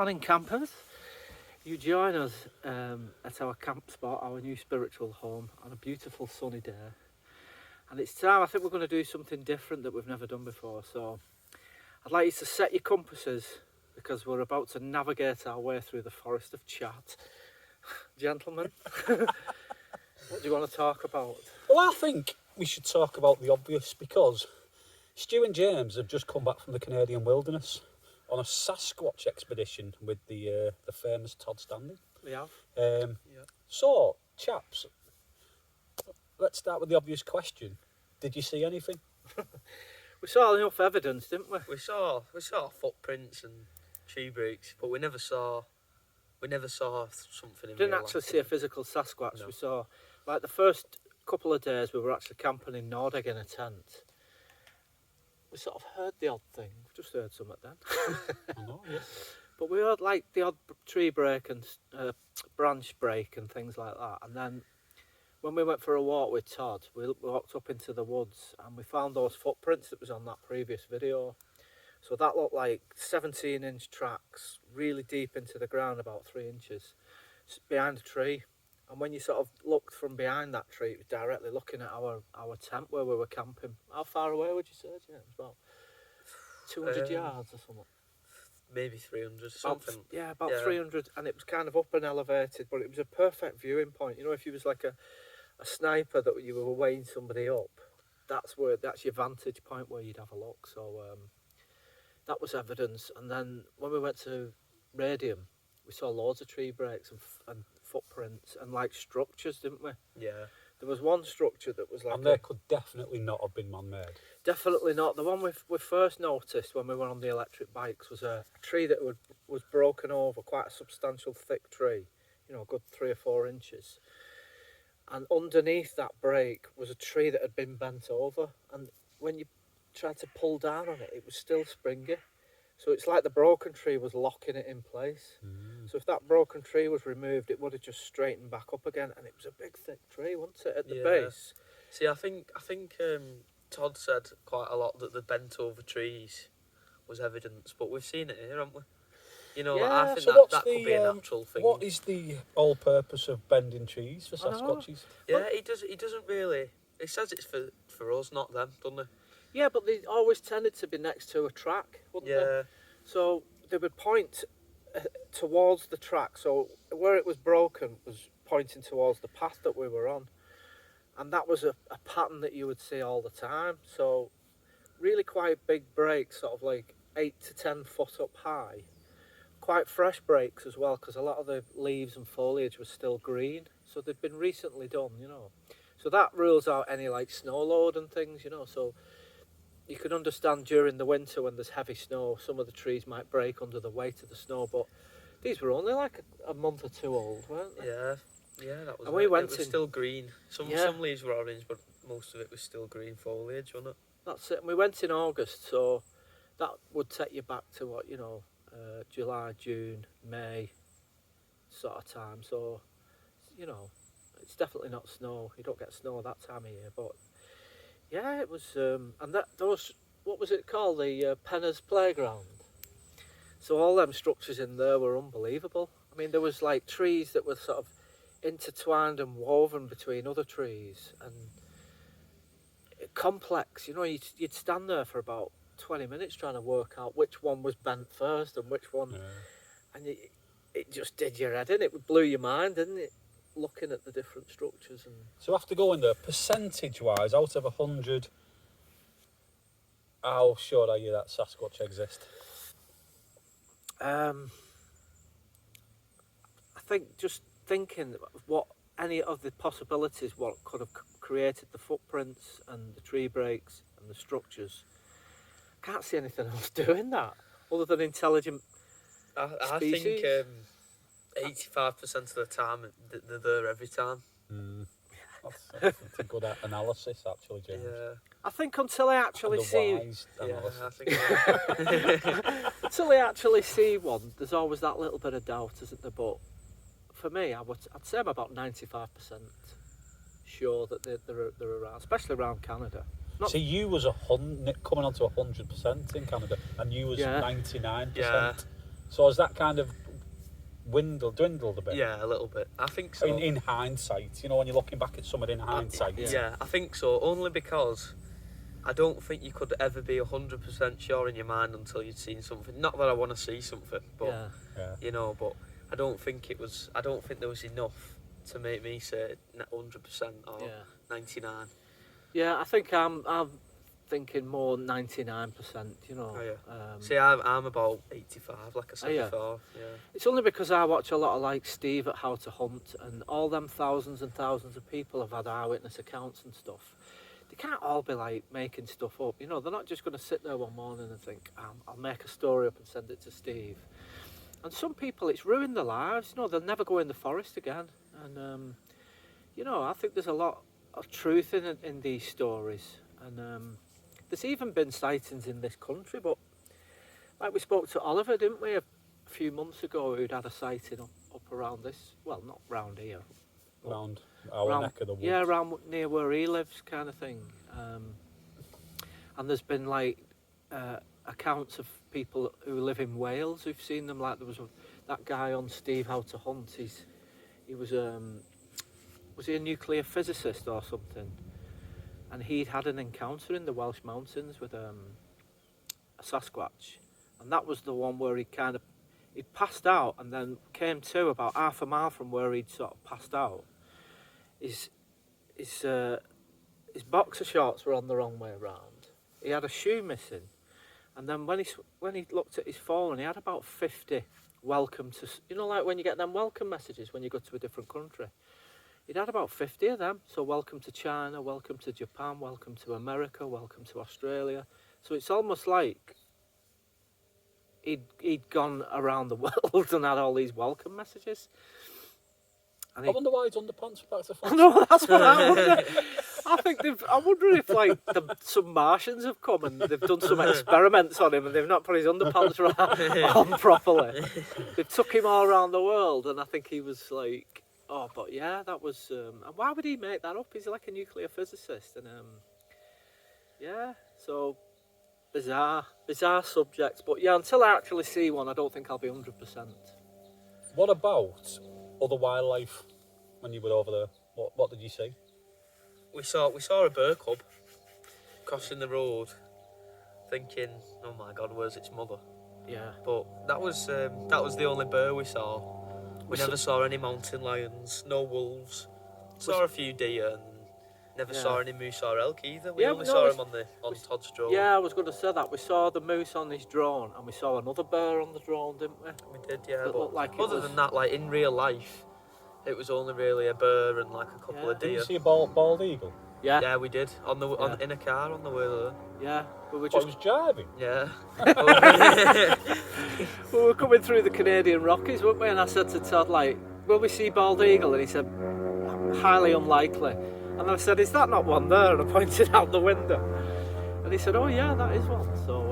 morning, campers. You join us at our camp spot, our new spiritual home, on a beautiful sunny day. And it's time, I think we're going to do something different that we've never done before. So I'd like you to set your compasses because we're about to navigate our way through the forest of chat. Gentlemen, what do you want to talk about? Well, I think we should talk about the obvious because Stu and James have just come back from the Canadian wilderness on a Sasquatch expedition with the famous Todd Stanley. We have. So, chaps, let's start with the obvious question. Did you see anything? We saw enough evidence, didn't we? We saw footprints and tree breaks, but we never saw something in Didn't real actually life, see a did we? physical Sasquatch. No. We saw, like the first couple of days we were actually camping in Nordegg in a tent. We sort of heard the odd thing. We just heard something then. I know, yeah. But we heard like the odd tree break and branch break and things like that. And then when we went for a walk with Todd, we walked up into the woods and we found those footprints that was on that previous video. So that looked like 17-inch tracks, really deep into the ground, about 3 inches, behind a tree. And when you sort of looked from behind that tree, it was directly looking at our tent where we were camping. How far away would you say, James? About 200 yards or something? Maybe 300 something. About 300, and it was kind of up and elevated, but it was a perfect viewing point. You know, if you was like a sniper that you were weighing somebody up, that's your vantage point where you'd have a look. So that was evidence. And then when we went to Radium, we saw loads of tree breaks and footprints and like structures, didn't we? Yeah. There was one structure that was like And they could definitely not have been man-made. Definitely not. The one we first noticed when we were on the electric bikes was a tree that was broken over, quite a substantial thick tree, you know, a good 3 or 4 inches. And underneath that break was a tree that had been bent over, and when you tried to pull down on it, it was still springy. So it's like the broken tree was locking it in place. So if that broken tree was removed, it would have just straightened back up again, and it was a big thick tree, wasn't it, at the base? See, I think Todd said quite a lot that the bent over trees was evidence, but we've seen it here, haven't we? You know, Yeah, I think So that what's could be a natural thing. What is the whole purpose of bending trees for I know. Sasquatches? Yeah, he doesn't really. He says it's for us, not them, doesn't he? Yeah, but they always tended to be next to a track, wouldn't they? Yeah. So they would point towards the track. So where it was broken was pointing towards the path that we were on. And that was a pattern that you would see all the time. So really quite big breaks, sort of like 8 to 10 foot up high. Quite fresh breaks as well, because a lot of the leaves and foliage was still green. So they'd been recently done, you know. So that rules out any like snow load and things, you know. So you can understand during the winter when there's heavy snow, some of the trees might break under the weight of the snow, but these were only like a month or two old, weren't they? Yeah, that was. And we went it was in- still green. Some Yeah. leaves were orange, but most of it was still green foliage, wasn't it? That's it. And we went in August, so that would take you back to what, you know, July, June, May sort of time. So, you know, it's definitely not snow. You don't get snow that time of year, but yeah, it was. And those, what was it called? The Penner's Playground. So all them structures in there were unbelievable. I mean, there was like trees that were sort of intertwined and woven between other trees, and complex. You know, you'd stand there for about 20 minutes trying to work out which one was bent first and which one, and it just did your head in. It blew your mind, didn't it? Looking at the different structures. And So after going there, percentage-wise, out of 100, how sure are you that Sasquatch exists? I think just thinking of what any of the possibilities, what could have created the footprints and the tree breaks and the structures, I can't see anything else doing that other than intelligent. I Species? think 85% of the time they're there every time. That's a good analysis, actually, James. Yeah. I think until I actually And a see, wise analysis. I think. until I actually see one, there's always that little bit of doubt, isn't there? But for me, I'd say I'm about 95% sure that they're around, especially around Canada. Not- See, you was coming on to 100% in Canada, and you was Yeah. 99%. Yeah. So has that kind of dwindled a bit? Yeah, a little bit. I think so. In hindsight, you know, when you're looking back at something in hindsight. Yeah, I think so. Only because I don't think you could ever be 100% sure in your mind until you'd seen something. Not that I want to see something, but Yeah. you know. But I don't think it was. I don't think there was enough to make me say 100% or Yeah. 99. Yeah, I think I'm thinking more 99%, you know. Oh, yeah. Um, See, I'm about 85, like I said Oh, yeah. before. Yeah. It's only because I watch a lot of like Steve at How to Hunt, and all them thousands and thousands of people have had eyewitness accounts and stuff. They can't all be like making stuff up, you know. They're not just going to sit there one morning and think, I'll make a story up and send it to Steve. And some people, it's ruined their lives. You know, they'll never go in the forest again. And you know, I think there's a lot of truth in these stories. And there's even been sightings in this country, but like we spoke to Oliver, didn't we, a few months ago, who'd had a sighting up around this, well, not round here. Round our neck of the woods. Yeah, around near where he lives, kind of thing. And there's been like accounts of people who live in Wales who've seen them. Like there was that guy on Steve How to Hunt. He was he a nuclear physicist or something? And he'd had an encounter in the Welsh mountains with a Sasquatch, and that was the one where he'd passed out and then came to about half a mile from where he'd sort of passed out. His boxer shorts were on the wrong way around. He had a shoe missing, and then when he looked at his phone, he had about 50 welcome to, you know, like when you get them welcome messages when you go to a different country. He'd had about 50 of them. So welcome to China, welcome to Japan, welcome to America, welcome to Australia. So it's almost like he'd gone around the world and had all these welcome messages. And I wonder why his underpants were back to front. no, that's what I wonder. I wonder if like some Martians have come and they've done some experiments on him and they've not put his underpants on properly. They've took him all around the world, and I think he was like, oh, but yeah, that was. And why would he make that up? He's like a nuclear physicist, and yeah, so bizarre subjects. But yeah, until I actually see one, I don't think I'll be 100%. What about other wildlife when you were over there? What did you see? We saw a bear cub crossing the road, thinking, "Oh my God, where's its mother?" Yeah. But that was the only bear we saw. We never saw any mountain lions, no wolves. Saw a few deer and never saw any moose or elk either. We only saw him on Todd's drone. Yeah, I was going to say that. We saw the moose on his drone, and we saw another bear on the drone, didn't we? We did, yeah. That But looked like it other was- than that, like in real life, it was only really a bear and like a couple Yeah. of Did deer. you see a bald eagle? Yeah. Yeah, we did in a car on the way there. Yeah. We were What, just was driving? Yeah. we were coming through the Canadian Rockies, weren't we? And I said to Todd, like, will we see bald eagle? And he said, highly unlikely. And I said, is that not one there? And I pointed out the window. And he said, oh yeah, that is one. So,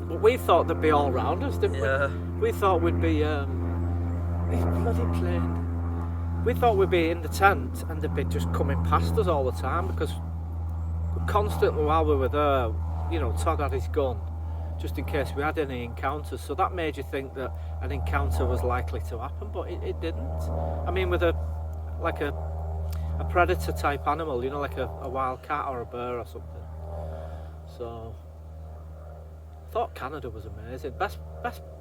but we thought they'd be all round us, didn't Yeah. we? We thought we'd be, bloody plane. We thought we'd be in the tent and they'd be just coming past us all the time, because constantly while we were there, you know, Todd had his gun just in case we had any encounters. So that made you think that an encounter was likely to happen, but it didn't. I mean, with a predator type animal, you know, like a wild cat or a bear or something. So I thought Canada was amazing. Best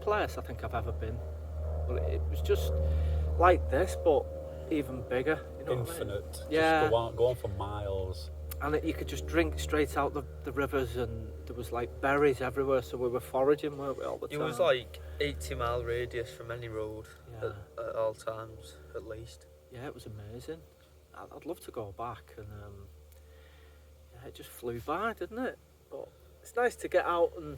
place I think I've ever been. But it was just like this, but even bigger. You know what I mean? Infinite. Yeah. Just go on for miles. And you could just drink straight out the rivers, and there was like berries everywhere, so we were foraging, weren't we, all the It time? was like 80-mile radius from any road Yeah. at all times, at least. Yeah, it was amazing. I'd love to go back, and yeah, it just flew by, didn't it? But it's nice to get out and...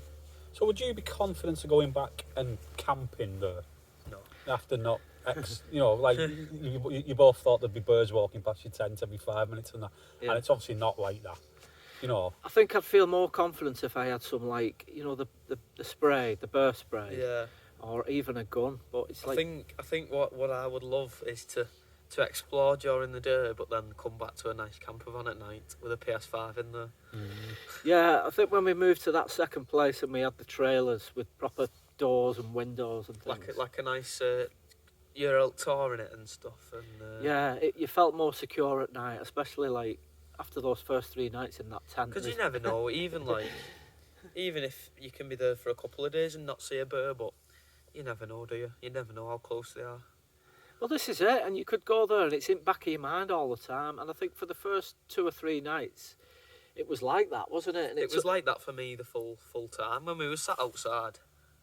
So would you be confident of going back and camping there? No. After not, you know, like you both thought there'd be birds walking past your tent every 5 minutes and that, Yeah. and it's obviously not like that. You know, I think I'd feel more confident if I had some, like, you know, the spray, the burr spray, Yeah. or even a gun. But it's like... I think what I would love is to explore during the day, but then come back to a nice camper van at night with a PS5 in there. Yeah, I think when we moved to that second place and we had the trailers with proper doors and windows and things. like a nice you're out touring it and stuff, and Yeah, you felt more secure at night, especially like after those first 3 nights in that tent. because you never know, even if you can be there for a couple of days and not see a bird, but you never know, do you? You never know how close they are. Well, this is it, and you could go there, and it's in back of your mind all the time. And I think for the first 2 or 3 nights, it was like that, wasn't it? And It was like that for me the full time when we were sat outside.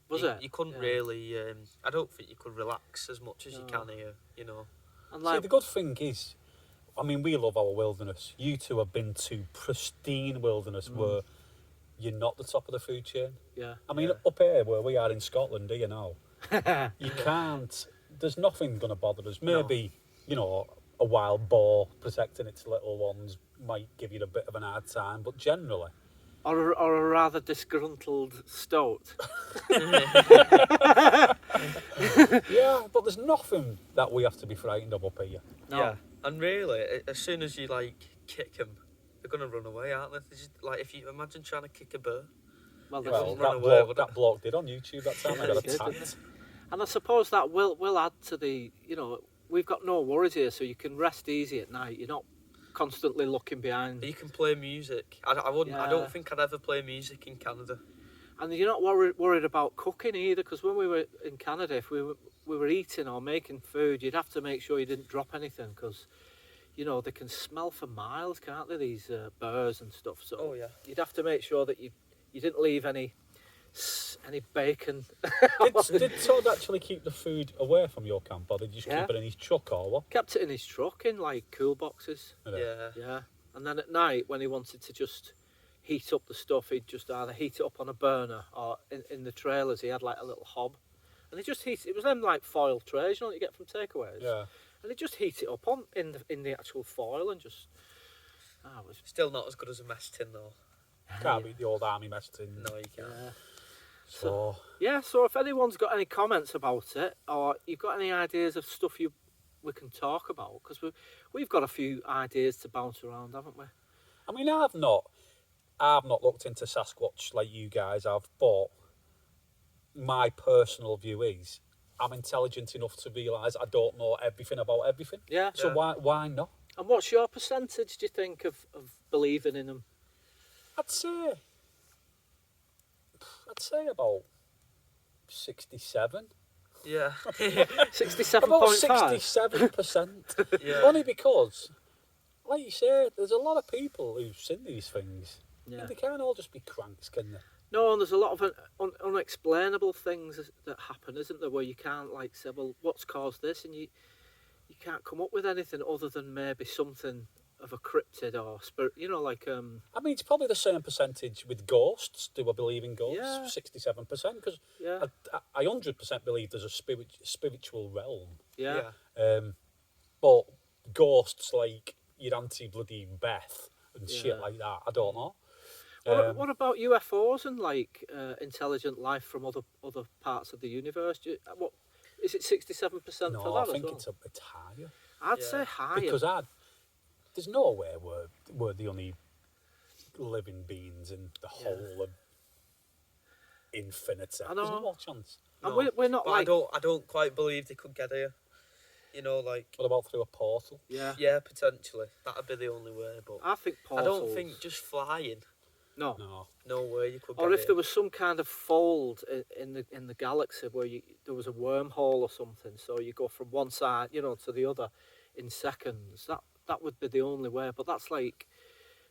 Was you, it? You couldn't Yeah. really. I don't think you could relax as much as you can here. You know. And See, like, the good thing is, I mean, we love our wilderness. You two have been to pristine wilderness where you're not the top of the food chain. yeah, I mean, Yeah. up here where we are in Scotland, you know, you can't. There's nothing going to bother us. Maybe, you know, a wild boar protecting its little ones might give you a bit of an hard time, but generally, or a rather disgruntled stoat. yeah. But there's nothing that we have to be frightened of up here. No. Yeah. And really, as soon as you kick them, they're gonna run away, aren't they? They're just, if you imagine trying to kick a bird. Well, Yeah, this Well, is- run away with that it. bloke did on YouTube that time. I got He did, didn't attacked. and I suppose that will add to the, we've got no worries here, so you can rest easy at night. You're not constantly looking behind, You can play music. I wouldn't. I Yeah. don't think I'd ever play music in Canada. and you're not worried about cooking either. Because when we were in Canada, if we were eating or making food, you'd have to make sure you didn't drop anything because, they can smell for miles, can't they? These burrs and stuff. So Oh yeah. you'd have to make sure that you didn't leave any bacon. Did Todd actually keep the food away from your camp, or did you just Yeah. keep it in his truck, or what? Kept it in his truck in like cool boxes. Yeah. Yeah, and then at night when he wanted to just heat up the stuff, he'd just either heat it up on a burner or in the trailers. He had like a little hob, and he just it was them like foil trays, you get from takeaways. Yeah. And he just heat it up in the actual foil and just. It was. Still not as good as a mess tin though. Can't beat the old army mess tin. No, you can't. Yeah. So, Yeah, so if anyone's got any comments about it, or you've got any ideas of stuff we can talk about, because we've got a few ideas to bounce around, haven't we? I mean, I've not looked into Sasquatch like you guys have, but my personal view is I'm intelligent enough to realise I don't know everything about everything. Yeah. So Yeah. why not? And what's your percentage, do you think, of believing in them? I'd say about 67. Yeah. 67.5. About 67%. Yeah. Only because, like you say, there's a lot of people who've seen these things. Yeah. And they can't all just be cranks, can they? No, and there's a lot of unexplainable things that happen, isn't there, where you can't say, well, what's caused this, and you can't come up with anything other than maybe something of a cryptid or spirit, I mean, it's probably the same percentage with ghosts. Do I believe in ghosts? Yeah. 67%. Because yeah, I 100% believe there's a spiritual realm. yeah, But ghosts like your Auntie Bloody Beth and shit Yeah. like that, I don't know. What about UFOs and intelligent life from other parts of the universe? What is it? 67% No, for I that think as well? it's a bit higher. I'd Yeah. say higher. Because there's no way we're the only living beings in the whole of infinity. I There's know. no chance. and No. we're not But like I don't quite believe they could get here. What about through a portal? yeah. Yeah, potentially. That'd be the only way, but I think I portals. don't think just flying. no. No. No way you could. Or get if here. there was some kind of fold in the galaxy where there was a wormhole or something, so you go from one side, to the other in seconds. That would be the only way. But that's like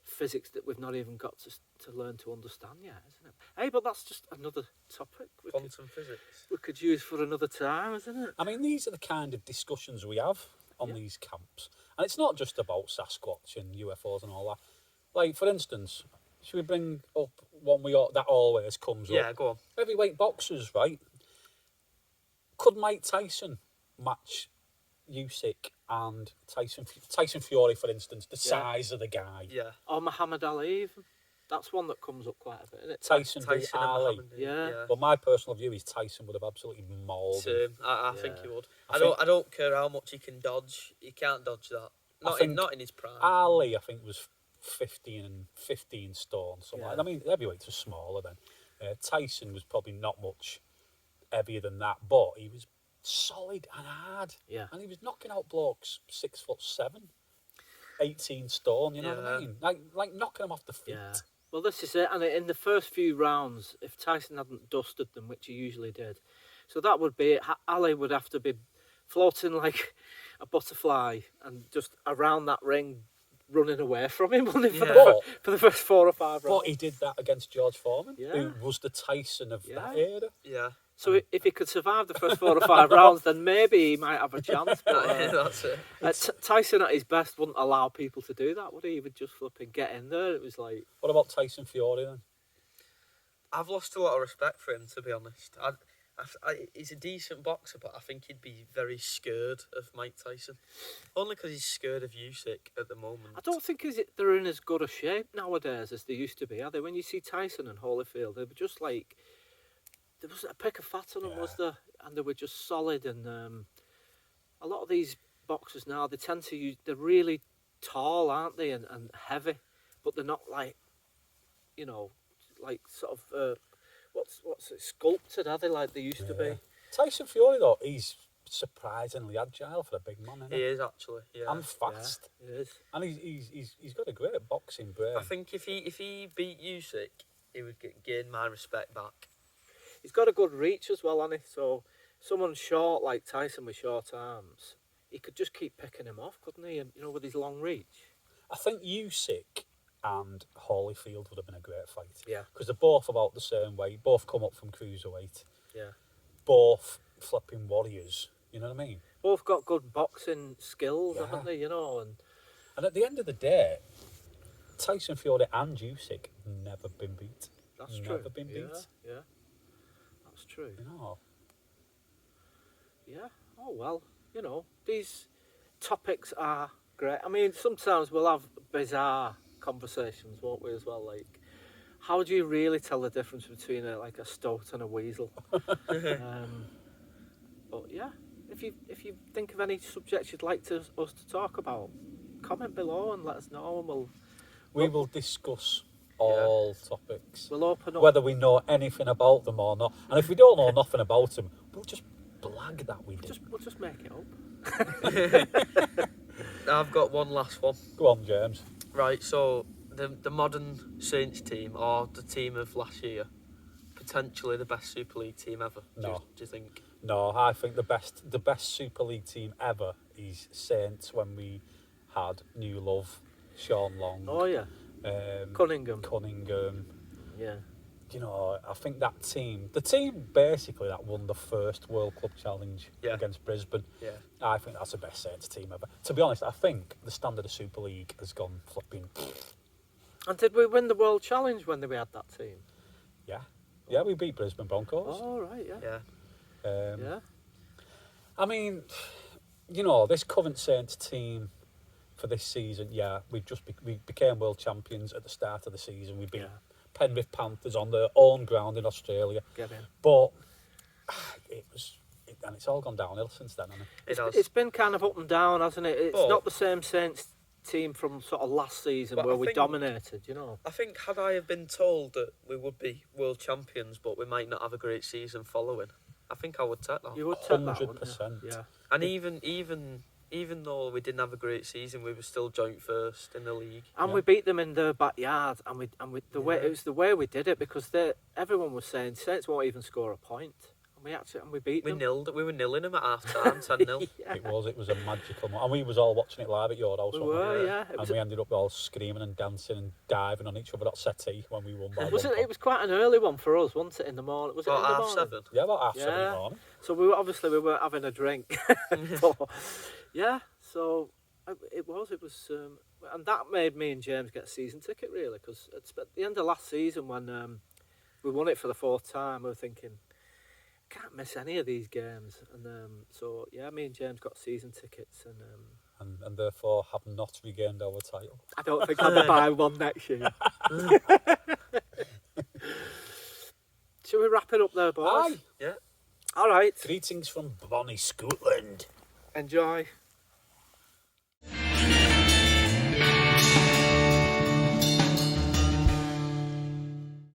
physics that we've not even got to learn to understand yet, isn't it? Hey, but that's just another topic quantum physics. we could use for another time, isn't it? I mean, these are the kind of discussions we have on Yeah. these camps. And it's not just about Sasquatch and UFOs and all that. Like, for instance, should we bring up one that always comes Yeah, up? go on. Heavyweight boxers, right? Could Mike Tyson match Usyk and Tyson Fury, for instance, the Yeah. size of the guy? Yeah. Or Muhammad Ali, even. That's one that comes up quite a bit, isn't it? Tyson beat Tyson and Ali. Muhammad. Yeah. But my personal view is Tyson would have absolutely mauled him. Same. I think Yeah. he would. I I don't care how much he can dodge. He can't dodge that. Not in his prime. Ali, I think, was 15 stone. Something Yeah. like that. I mean, heavyweights are smaller then. Tyson was probably not much heavier than that, but he was solid and hard. Yeah. And he was knocking out blokes 6'7", 18 stone. You know what I Yeah. mean? Like knocking them off the feet. Yeah. Well, this is it. And in the first few rounds, if Tyson hadn't dusted them, which he usually did, so that would be it. Ali would have to be floating like a butterfly and just around that ring, running away from him for the first 4 or 5 rounds. But he did that against George Foreman, Yeah. who was the Tyson of Yeah. that era. Yeah. So if he could survive the first 4 or 5 rounds, then maybe he might have a chance. But That's it. Tyson at his best wouldn't allow people to do that, would he? He would just flipping get in there. It was like... What about Tyson Fury then? I've lost a lot of respect for him, to be honest. He's a decent boxer, but I think he'd be very scared of Mike Tyson. Only because he's scared of Usyk at the moment. I don't think they're in as good a shape nowadays as they used to be, are they? When you see Tyson and Holyfield, they were just like... There wasn't a pick of fat on them, was there? And they were just solid. And a lot of these boxers now, they tend to use... They're really tall, aren't they? And heavy. But they're not like, you know, like sort of... What's it, sculpted, are they, like they used to be? Tyson Fury, though, he's surprisingly agile for a big man, isn't he? He is, actually, yeah. And fast. Yeah, it is. And he's got a great boxing brain. I think if he beat Usyk, he would gain my respect back. He's got a good reach as well, hasn't he? So someone short like Tyson with short arms, he could just keep picking him off, couldn't he? And, you know, with his long reach. I think Usyk and Holyfield would have been a great fight. Yeah. Because they're both about the same weight, both come up from cruiserweight, Yeah. both flipping warriors, you know what I mean? Both got good boxing skills, Yeah. haven't they? You know, And at the end of the day, Tyson Fury and Usyk never been beat. that's true. Never been beat. Yeah. That's true. You know. Yeah. Oh well, you know, these topics are great. I mean, sometimes we'll have bizarre conversations, won't we, as well? Like, how do you really tell the difference between a stoat and a weasel? But yeah, if you think of any subjects you'd like us to talk about, comment below and let us know, and We will discuss all topics, we'll open up. whether we know anything about them or not. And if we don't know nothing about them, we'll just blag that we did. We'll just make it up. I've got one last one. Go on, James. Right, so the modern Saints team, or the team of last year, potentially the best Super League team ever. No. Do you think? No, I think the best Super League team ever is Saints when we had New Love, Sean Long, Oh yeah, Cunningham. Yeah. You know, I think that team, the team basically that won the first World Club Challenge against Brisbane, Yeah. I think that's the best Saints team ever. To be honest, I think the standard of Super League has gone flipping. And did we win the World Challenge when we had that team? Yeah, we beat Brisbane Broncos. Oh right, yeah. Yeah. Yeah. I mean, you know, this current Saints team for this season, we became world champions at the start of the season. We beat Penrith Panthers on their own ground in Australia. Get in. But and it's all gone downhill since then, hasn't it? It has. It's been kind of up and down, hasn't it? It's But- not the same Saints team from sort of last season But where I we think- dominated, you know. I think had I have been told that we would be world champions, but we might not have a great season following, I think I would take that. You would take that, wouldn't you? 100%. Yeah. And even though we didn't have a great season, we were still joint first in the league. And Yeah. we beat them in their backyard, and we way it was the way we did it, because everyone was saying Saints won't even score a point, and we beat We them. we were nilling them at half time, 10-0. Yeah. It was a magical moment. And we was all watching it live at your house. We weren't were, Yeah. yeah. It And was, we ended up all screaming and dancing and diving on each other at settee when we won by it 1 point. was quite an early one for us, wasn't it? In the morning, was it in About the half morning? 7. Yeah, about half 7 in Yeah. the morning. So we weren't having a drink. But, yeah, so it was, and that made me and James get a season ticket, really, because at the end of last season when we won it for the 4th time, we were thinking, can't miss any of these games, and so yeah, me and James got season tickets, And therefore have not regained our title. I don't think I'll buy one next year. Shall we wrap it up there, boys? Aye. Yeah. All right, Greetings from Bonnie, Scotland. enjoy.